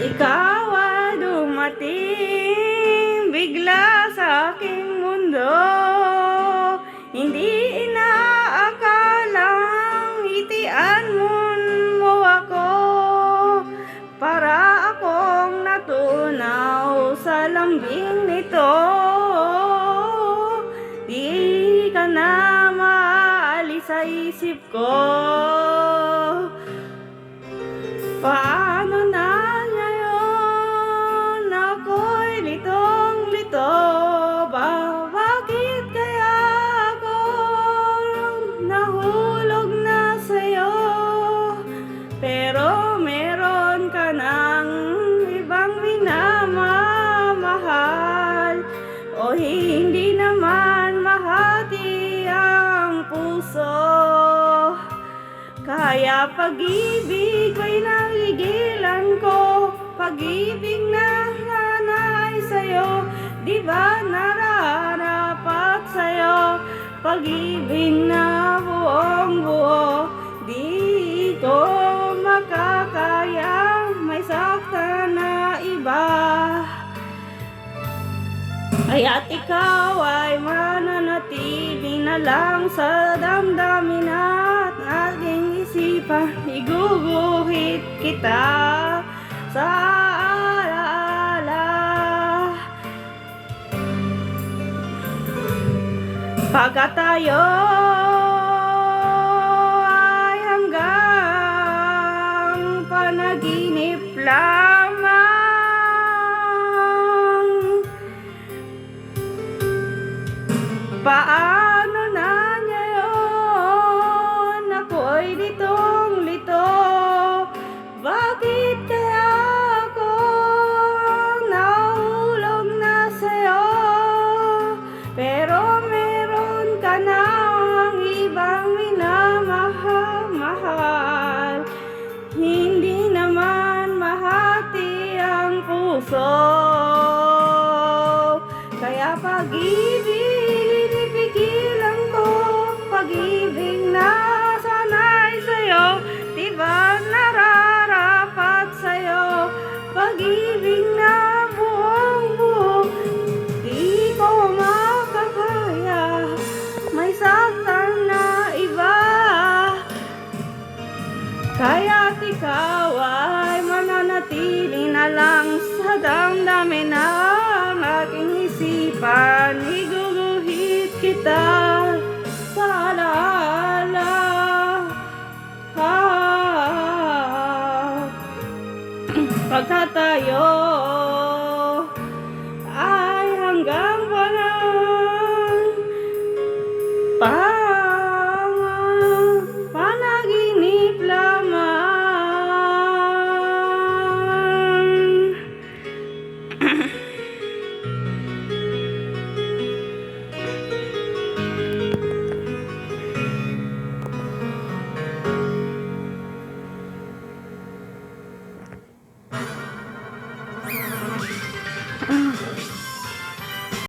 Ikaw ay dumating bigla sa aking mundo. Hindi inaakalang itian mo ako. Para akong natunaw sa lambing nito. Di ka na maalis sa isip ko. Paano na ngayon ako'y litong-lito? Bakit kaya ako nahulog na sa'yo? Pero meron ka ng ibang minamahal, o hindi naman mahati ang puso. Kaya pag-ibig ko'y nagigilan ko, pag-ibig na nanay sa'yo, di ba nararapat sa'yo? Pag-ibig na buong buo, di ko makakaya, may sakta na iba. Kaya't ikaw ay mananatili na lang sa damdamin at aking isipan. Iguguhit kita sa alaala. Pagka tayo ay hanggang panaginip lamang, paano na ngayon ako'y litong-lito? Bakit kaya ako nahulog na sa'yo? Pero meron ka ng ibang minamahal, hindi naman mahati ang puso. Kaya pag-ibig pigilan ko, pag-ibig na sanay sa'yo, di ba nararapat sa'yo? Pag-ibig na buong buo, di ko makakaya, may saktan na iba. Kaya't ikaw ay mananatili na lang sa damdamin ng aking isipan. Iguguhit kita sa alaala. Pagka tayo